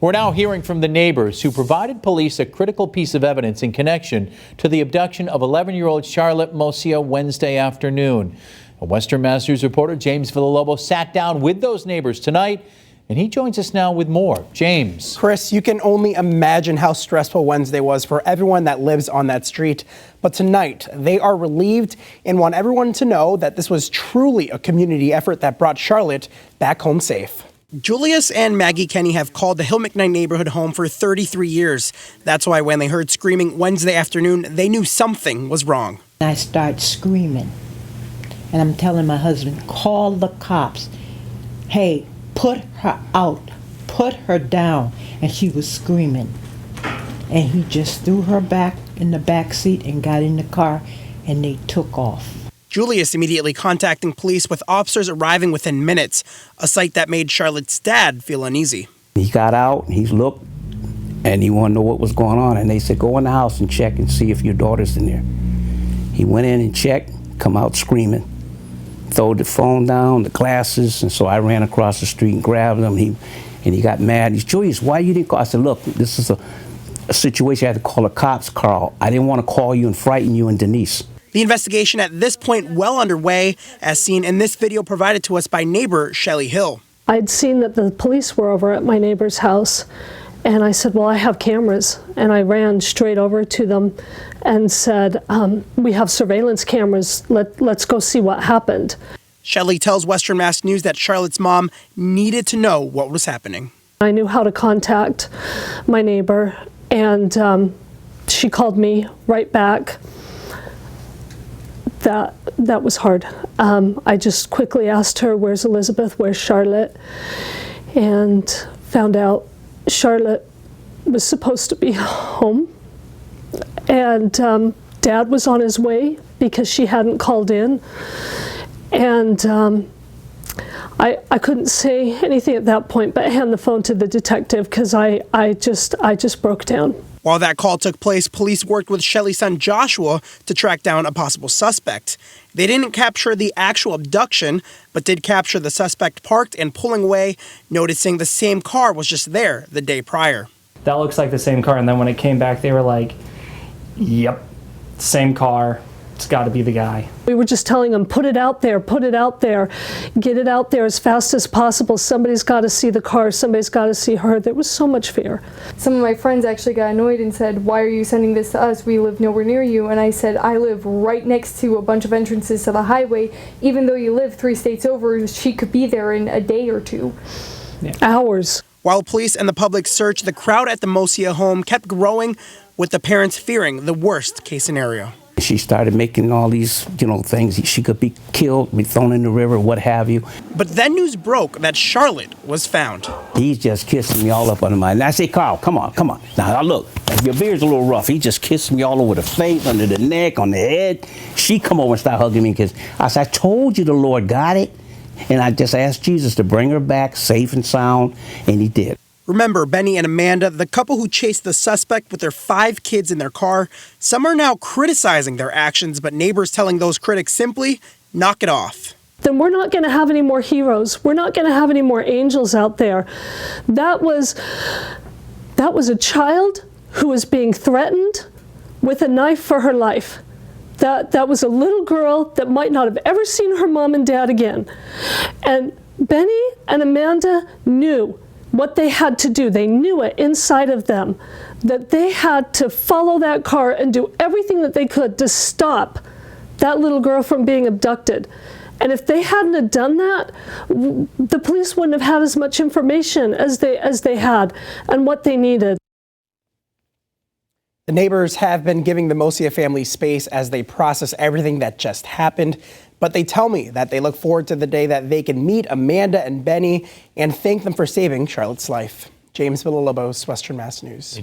We're now hearing from the neighbors who provided police a critical piece of evidence in connection to the abduction of 11-year-old Charlotte Moccia Wednesday afternoon. A Western Mass News reporter, James Villalobos, sat down with those neighbors tonight, and he joins us now with more. James. Chris, you can only imagine how stressful Wednesday was for everyone that lives on that street. But tonight, they are relieved and want everyone to know that this was truly a community effort that brought Charlotte back home safe. Julius and Maggie Kenney have called the Hill McKnight neighborhood home for 33 years. That's why when they heard screaming Wednesday afternoon, they knew something was wrong. I start screaming, and I'm telling my husband, call the cops. Hey, put her out, put her down. And she was screaming. And he just threw her back in the back seat and got in the car, and they took off. Julius immediately contacting police, with officers arriving within minutes, a sight that made Charlotte's dad feel uneasy. He got out, he looked, and he wanted to know what was going on. And they said, go in the house and check and see if your daughter's in there. He went in and checked, come out screaming, threw the phone down, the glasses, and so I ran across the street and grabbed him. He got mad. He's, Julius, why you didn't call? I said, look, this is a situation I had to call the cops, Carl. I didn't want to call you and frighten you and Denise. The investigation at this point well underway, as seen in this video provided to us by neighbor Shelley Hill. I'd seen that the police were over at my neighbor's house, and I said, well, I have cameras. And I ran straight over to them and said, we have surveillance cameras. Let's go see what happened. Shelley tells Western Mass News that Charlotte's mom needed to know what was happening. I knew how to contact my neighbor, and she called me right back. That was hard. I just quickly asked her, where's Elizabeth, where's Charlotte? And found out Charlotte was supposed to be home. And Dad was on his way because she hadn't called in. And I couldn't say anything at that point but hand the phone to the detective, because I just broke down. While that call took place, police worked with Shelley's son Joshua to track down a possible suspect. They didn't capture the actual abduction, but did capture the suspect parked and pulling away, noticing the same car was just there the day prior. That looks like the same car, and then when it came back, they were like, yep, same car. It's got to be the guy. We were just telling them, put it out there, get it out there as fast as possible. Somebody's got to see the car, somebody's got to see her. There was so much fear. Some of my friends actually got annoyed and said, why are you sending this to us? We live nowhere near you. And I said, I live right next to a bunch of entrances to the highway. Even though you live 3 states over, she could be there in a day or two. Yeah. Hours. While police and the public searched, the crowd at the Moccia home kept growing, with the parents fearing the worst case scenario. She started making all these, things. She could be killed, be thrown in the river, what have you. But then news broke that Charlotte was found. He's just kissing me all up under my... And I say, Carl, come on. Now, look, your beard's a little rough. He just kissed me all over the face, under the neck, on the head. She come over and start hugging me because I said, I told you the Lord got it. And I just asked Jesus to bring her back safe and sound, and he did. Remember Benny and Amanda, the couple who chased the suspect with their 5 kids in their car? Some are now criticizing their actions, but neighbors telling those critics simply, knock it off. Then we're not going to have any more heroes. We're not going to have any more angels out there. That was a child who was being threatened with a knife for her life. That was a little girl that might not have ever seen her mom and dad again. And Benny and Amanda knew what they had to do. They knew it inside of them, that they had to follow that car and do everything that they could to stop that little girl from being abducted. And if they hadn't have done that, the police wouldn't have had as much information as they had and what they needed. The neighbors have been giving the Moccia family space as they process everything that just happened. But they tell me that they look forward to the day that they can meet Amanda and Benny and thank them for saving Charlotte's life. James Villalobos, Western Mass News.